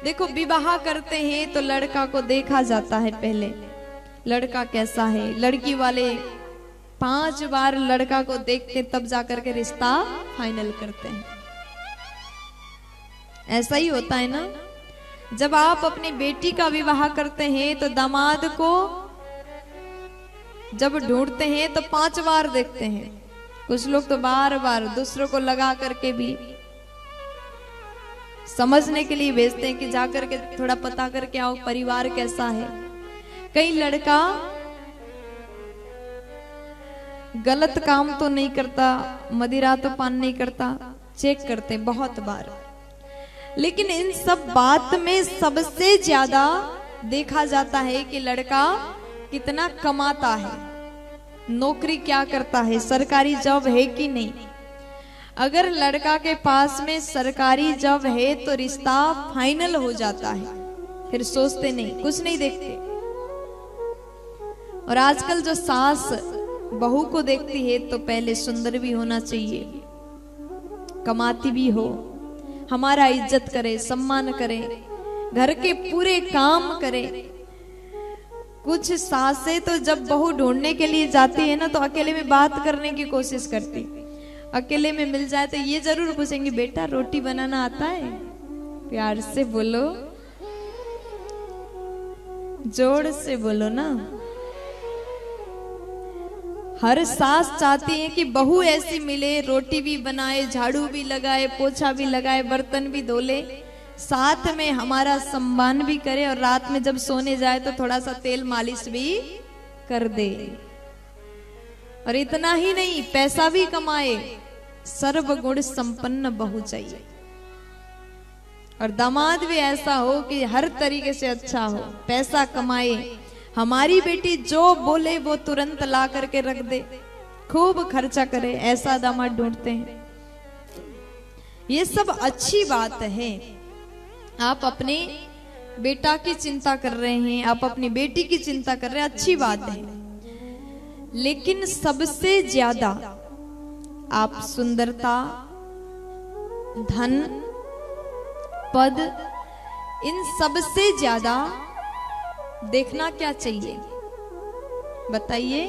देखो विवाह करते हैं तो लड़का को देखा जाता है, पहले लड़का कैसा है। लड़की वाले 5 बार लड़का को देखते तब जाकर के रिश्ता फाइनल करते हैं। ऐसा ही होता है ना। जब आप अपनी बेटी का विवाह करते हैं तो दामाद को जब ढूंढते हैं तो 5 बार देखते हैं। कुछ लोग तो बार बार दूसरों को लगा करके भी समझने के लिए भेजते हैं कि जाकर के थोड़ा पता करके आओ परिवार कैसा है। कई लड़का गलत काम तो नहीं करता, मदिरा तो पान नहीं करता, चेक करते बहुत बार। लेकिन इन सब बात में सबसे ज्यादा देखा जाता है कि लड़का कितना कमाता है, नौकरी क्या करता है, सरकारी जॉब है कि नहीं। अगर लड़का के पास में सरकारी जॉब है तो रिश्ता फाइनल हो जाता है, फिर सोचते नहीं, कुछ नहीं देखते। और आजकल जो सास बहू को देखती है तो पहले सुंदर भी होना चाहिए, कमाती भी हो, हमारा इज्जत करे, सम्मान करे, घर के पूरे काम करे। कुछ सासें तो जब बहू ढूंढने के लिए जाती है ना तो अकेले में बात करने की कोशिश करती। अकेले में मिल जाए तो ये जरूर पूछेंगे, बेटा रोटी बनाना आता है? प्यार से बोलो, जोर से बोलो ना। हर सास चाहती है कि बहू ऐसी मिले, रोटी भी बनाए, झाड़ू भी लगाए, पोछा भी लगाए, बर्तन भी धो ले, साथ में हमारा सम्मान भी करे और रात में जब सोने जाए तो थोड़ा सा तेल मालिश भी कर दे। और इतना ही नहीं, पैसा भी कमाए, सर्वगुण संपन्न बहू चाहिए। और दामाद भी ऐसा हो कि हर तरीके से अच्छा हो, पैसा कमाए, हमारी बेटी जो बोले वो तुरंत ला करके रख दे, खूब खर्चा करे, ऐसा दामाद ढूंढते हैं। ये सब अच्छी बात है। आप अपने बेटा की चिंता कर रहे हैं, आप अपनी बेटी की चिंता कर रहे हैं, अच्छी बात है। लेकिन सबसे ज्यादा आप सुंदरता, धन, पद, इन सबसे ज्यादा देखना क्या चाहिए? बताइए,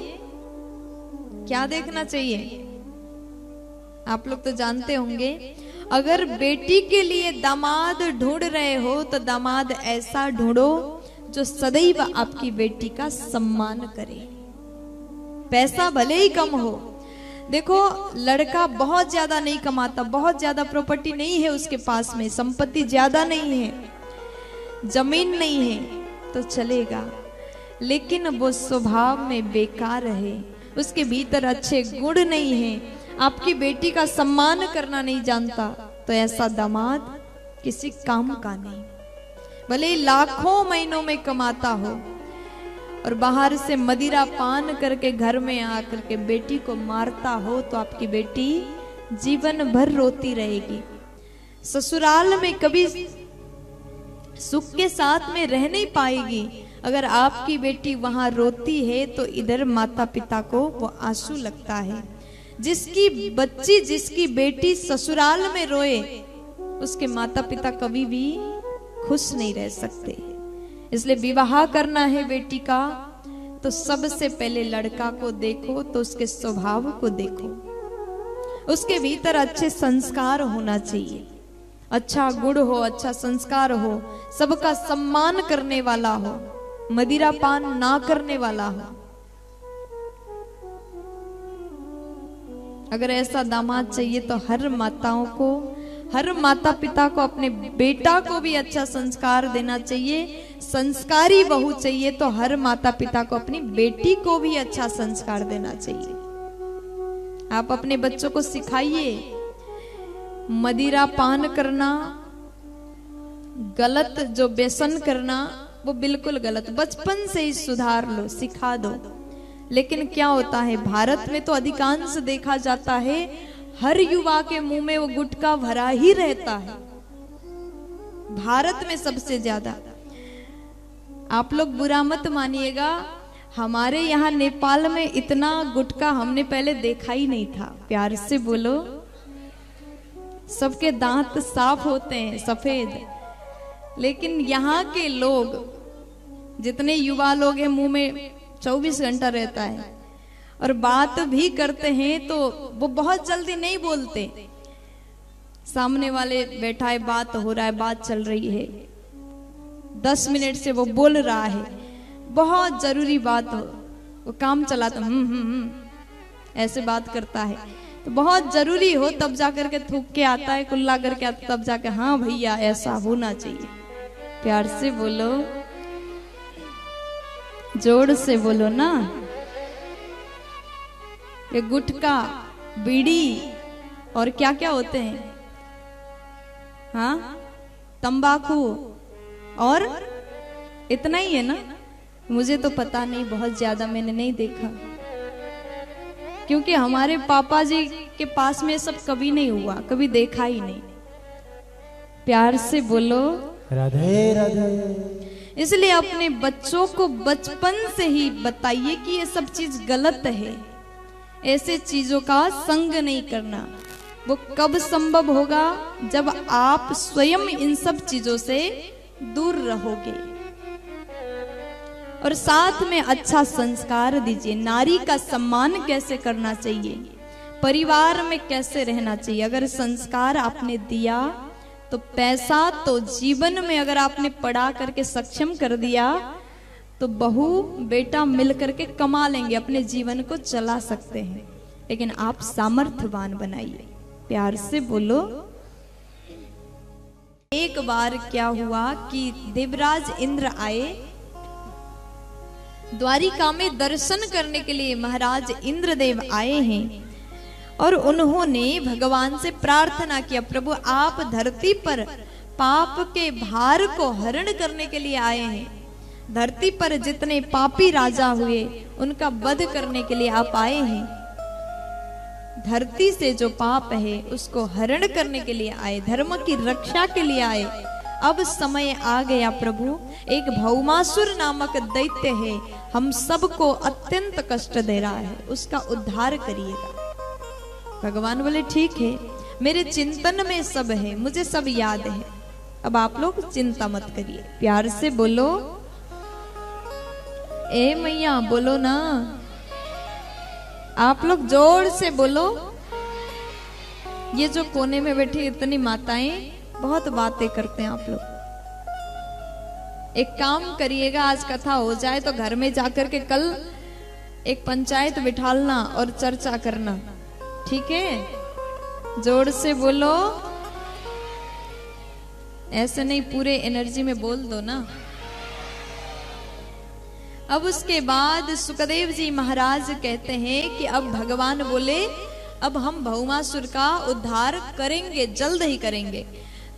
क्या देखना चाहिए? आप लोग तो जानते होंगे। अगर बेटी के लिए दामाद ढूंढ रहे हो तो दामाद ऐसा ढूंढो जो सदैव आपकी बेटी का सम्मान करे। पैसा भले ही कम हो, देखो लड़का बहुत ज्यादा नहीं कमाता, बहुत ज्यादा प्रॉपर्टी नहीं है उसके पास में, संपत्ति ज्यादा नहीं है, जमीन नहीं है तो चलेगा, लेकिन वो स्वभाव में बेकार है, उसके भीतर अच्छे गुण नहीं है, आपकी बेटी का सम्मान करना नहीं जानता, तो ऐसा दामाद किसी काम का नहीं। भले लाखों महीनों में कमाता हो और बाहर से मदिरा पान करके घर में आकर के बेटी को मारता हो तो आपकी बेटी जीवन भर रोती रहेगी। ससुराल में कभी सुख के साथ में रह नहीं पाएगी। अगर आपकी बेटी वहां रोती है तो इधर माता पिता को वो आंसू लगता है। जिसकी बच्ची, जिसकी बेटी ससुराल में रोए, उसके माता पिता कभी भी खुश नहीं रह सकते। इसलिए विवाह करना है बेटी का तो सबसे पहले लड़का को देखो तो उसके स्वभाव को देखो, उसके भीतर अच्छे संस्कार होना चाहिए, अच्छा गुण हो, अच्छा संस्कार हो, सबका सम्मान करने वाला हो, मदिरा पान ना करने वाला हो। अगर ऐसा दामाद चाहिए तो हर माताओं को, हर माता पिता को अपने बेटा को भी अच्छा संस्कार देना चाहिए। संस्कारी बहू चाहिए तो हर माता पिता को अपनी बेटी को भी अच्छा संस्कार देना चाहिए। आप अपने बच्चों को सिखाइए, मदिरा पान करना गलत, जो व्यसन करना वो बिल्कुल गलत, बचपन से ही सुधार लो, सिखा दो। लेकिन क्या होता है, भारत में तो अधिकांश देखा जाता है हर युवा के मुंह में वो गुटखा भरा ही रहता है, भारत में सबसे ज्यादा। आप लोग बुरा मत मानिएगा, हमारे यहाँ नेपाल में इतना गुटखा हमने पहले देखा ही नहीं था। प्यार से बोलो, सबके दांत साफ होते हैं, सफेद, लेकिन यहाँ के लोग, जितने युवा लोग हैं, मुंह में 24 घंटा रहता है और बात भी करते हैं तो वो बहुत जल्दी नहीं बोलते। सामने वाले बैठा है, बात हो रहा है, बात चल रही है, 10 मिनट से वो बोल रहा है, बहुत जरूरी बात हो, वो काम चलाता ऐसे बात करता है, तो बहुत जरूरी हो तब जाकर के थूक के आता है, कुल्ला करके आता, तब जाकर हाँ भैया ऐसा होना चाहिए। प्यार से बोलो, जोर से बोलो ना। ये गुटखा, बीड़ी और क्या क्या होते हैं, हाँ, तंबाकू और इतना ही है ना। मुझे तो पता नहीं, बहुत ज्यादा मैंने नहीं देखा, क्योंकि हमारे पापा जी के पास में सब कभी नहीं हुआ, कभी देखा ही नहीं। प्यार से बोलो राधे राधे। इसलिए अपने बच्चों को बचपन से ही बताइए कि ये सब चीज गलत है, ऐसे चीजों का संग नहीं करना। वो कब संभव होगा, जब आप स्वयं इन सब चीजों से दूर रहोगे। और साथ में अच्छा संस्कार दीजिए, नारी का सम्मान कैसे करना चाहिए, परिवार में कैसे रहना चाहिए। अगर संस्कार आपने दिया तो पैसा तो जीवन में अगर आपने पढ़ा करके सक्षम कर दिया तो बहू बेटा मिल करके कमा लेंगे, अपने जीवन को चला सकते हैं। लेकिन आप सामर्थ्यवान बनाइए। प्यार से बोलो। एक बार क्या हुआ कि देवराज इंद्र आए, द्वारिका में दर्शन करने के लिए महाराज इंद्रदेव आए हैं और उन्होंने भगवान से प्रार्थना किया, प्रभु आप धरती पर पाप के भार को हरण करने के लिए आए हैं। धरती पर जितने पापी राजा हुए उनका वध करने के लिए आप आए हैं। धरती से जो पाप है उसको हरण करने के लिए आए, धर्म की रक्षा के लिए आए। अब समय आ गया प्रभु, एक भौमासुर नामक दैत्य है, हम सबको अत्यंत कष्ट दे रहा है, उसका उद्धार करिएगा। भगवान बोले ठीक है, मेरे चिंतन में सब है, मुझे सब याद है, अब आप लोग चिंता मत करिए। प्यार से बोलो, ए मैया बोलो ना, आप लोग जोर से बोलो। ये जो कोने में बैठी इतनी माताएं बहुत बातें करते हैं आप लोग। एक काम करिएगा, आज कथा हो जाए तो घर में जाकर के कल एक पंचायत बिठालना और चर्चा करना, ठीक है? जोर से बोलो, ऐसे नहीं, पूरे एनर्जी में बोल दो ना। अब उसके बाद सुखदेव जी महाराज कहते हैं कि अब भगवान बोले अब हम भौमासुर का उद्धार करेंगे, जल्द ही करेंगे।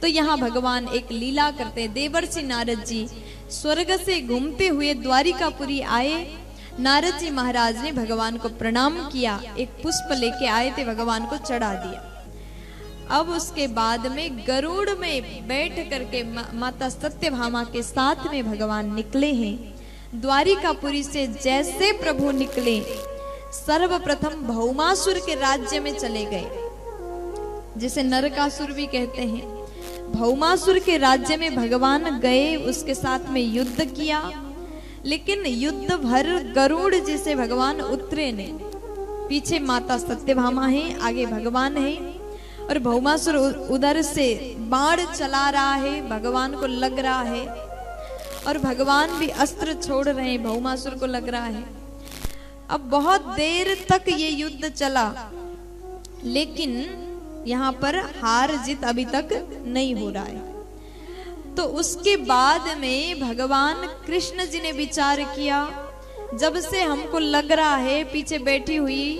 तो यहाँ भगवान एक लीला करते, देवर्षि नारद जी स्वर्ग से घूमते हुए द्वारिकापुरी आए। नारद जी महाराज ने भगवान को प्रणाम किया, एक पुष्प लेके आए थे, भगवान को चढ़ा दिया। अब उसके बाद में गरुड़ में बैठ करके माता सत्यभामा के साथ में भगवान निकले हैं। द्वारिकापुरी से जैसे प्रभु निकले, सर्वप्रथम भौमासुर के राज्य में चले गए, जिसे नरकासुर भी कहते हैं। भौमासुर के राज्य में भगवान गए, उसके साथ में युद्ध किया, लेकिन युद्ध भर गरुड़ जी से भगवान उतरे नहीं। पीछे माता सत्यभामा है, आगे भगवान है, और भौमासुर उधर से बाण चला रहा है, भगवान को लग रहा है, और भगवान भी अस्त्र छोड़ रहे हैं, भौमासुर को लग रहा है। अब बहुत देर तक ये युद्ध चला, लेकिन यहाँ पर हार जीत अभी तक नहीं हो रहा है। तो उसके बाद में भगवान कृष्ण जी ने विचार किया, जब से हमको लग रहा है पीछे बैठी हुई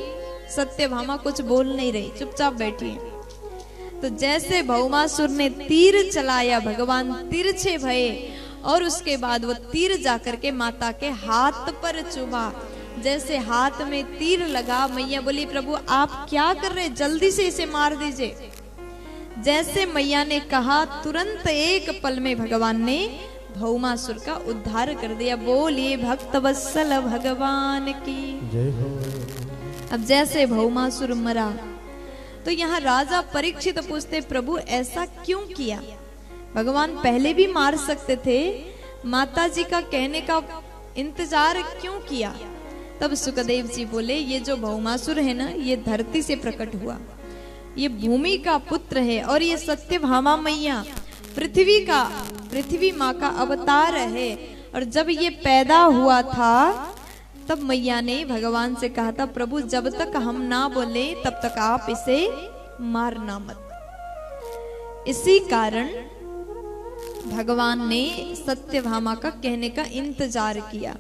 सत्यभामा कुछ बोल नहीं रही, चुपचाप बैठी है। तो जैसे भौमासुर ने तीर चलाया, भगवान तिरछे भये, और उसके बाद वो तीर जाकर के माता के हाथ पर चुभा। जैसे हाथ में तीर लगा, मैया बोली प्रभु आप क्या कर रहे, जल्दी से इसे मार दीजिए। जैसे मैया ने कहा, तुरंत एक पल में भगवान ने भौमासुर का उद्धार कर दिया। बोलिए भक्त वत्सल भगवान की जय हो। अब जैसे भौमासुर मरा, तो यहाँ राजा परीक्षित पूछते प्रभु ऐसा क्यों किया? भगवान पहले भी मार सकते थे, माता जी का कहने का इंतजार क्यों किया? तब सुखदेव जी बोले, ये जो भौमासुर है ना, ये धरती से प्रकट हुआ, ये भूमि का पुत्र है और ये सत्यभामा मैया पृथ्वी माँ का अवतार है। और जब ये पैदा हुआ था तब मैया ने भगवान से कहा था, प्रभु जब तक हम ना बोले तब तक आप इसे मारना मत। इसी कारण भगवान ने सत्यभामा का कहने का इंतजार किया।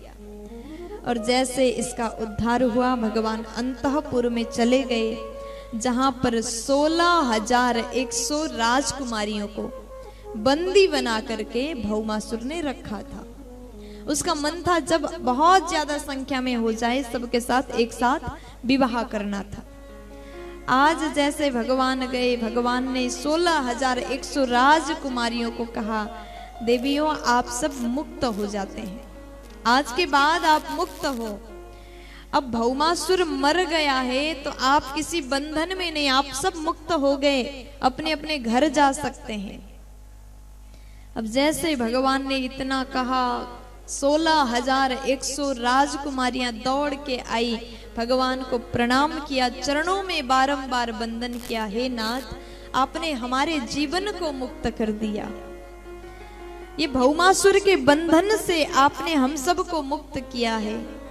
और जैसे इसका उद्धार हुआ, भगवान अंतःपुर में चले गए, जहां पर 16,100 राजकुमारियों को बंदी बना करके भौमासुर ने रखा था। उसका मन था जब बहुत ज्यादा संख्या में हो जाए सबके साथ एक साथ विवाह करना था। आज जैसे भगवान गए, भगवान ने 16,100 राजकुमारियों को कहा, देवियों आप सब मुक्त हो जाते हैं, आज के बाद आप मुक्त हो। अब भौमासुर मर गया है तो आप किसी बंधन में नहीं, आप सब मुक्त हो गए, अपने अपने घर जा सकते हैं। अब जैसे भगवान ने इतना कहा, 16,100 राजकुमारियां दौड़ के आई, भगवान को प्रणाम किया, चरणों में बारंबार वंदन किया, हे नाथ आपने हमारे जीवन को मुक्त कर दिया, ये भौमासुर के बंधन से आपने हम सबको मुक्त किया है।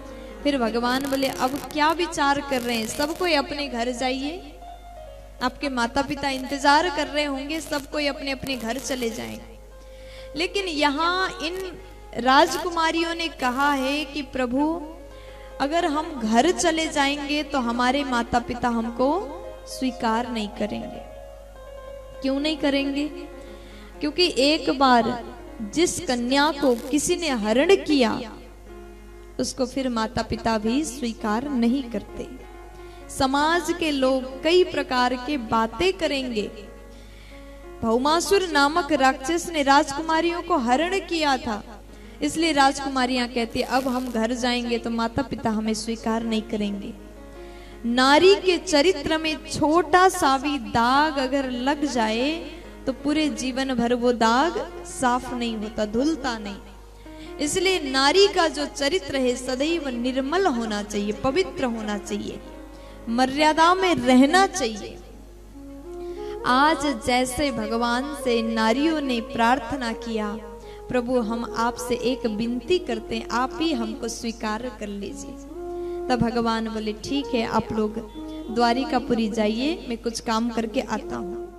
फिर भगवान बोले, अब क्या विचार कर रहे हैं, सब कोई अपने घर जाइए, आपके माता पिता इंतजार कर रहे होंगे, सब कोई अपने अपने घर चले जाएं। लेकिन यहाँ इन राजकुमारियों ने कहा है कि प्रभु अगर हम घर चले जाएंगे तो हमारे माता पिता हमको स्वीकार नहीं करेंगे। क्यों नहीं करेंगे? क्योंकि एक बार जिस कन्या को किसी ने हरण किया उसको फिर माता पिता भी स्वीकार नहीं करते। समाज के लोग कई प्रकार के बातें करेंगे। भौमासुर नामक राक्षस ने राजकुमारियों को हरण किया था, इसलिए राजकुमारियां कहती अब हम घर जाएंगे तो माता पिता हमें स्वीकार नहीं करेंगे। नारी के चरित्र में छोटा सा भी दाग अगर लग जाए तो पूरे जीवन भर वो दाग साफ नहीं होता, धुलता नहीं। इसलिए नारी का जो चरित्र है सदैव निर्मल होना चाहिए, पवित्र होना चाहिए, मर्यादा में रहना चाहिए। आज जैसे भगवान से नारियों ने प्रार्थना किया, प्रभु हम आपसे एक विनती करते हैं, आप ही हमको स्वीकार कर लीजिए। तब भगवान बोले ठीक है, आप लोग द्वारिकापुरी जाइए, मैं कुछ काम करके आता हूँ।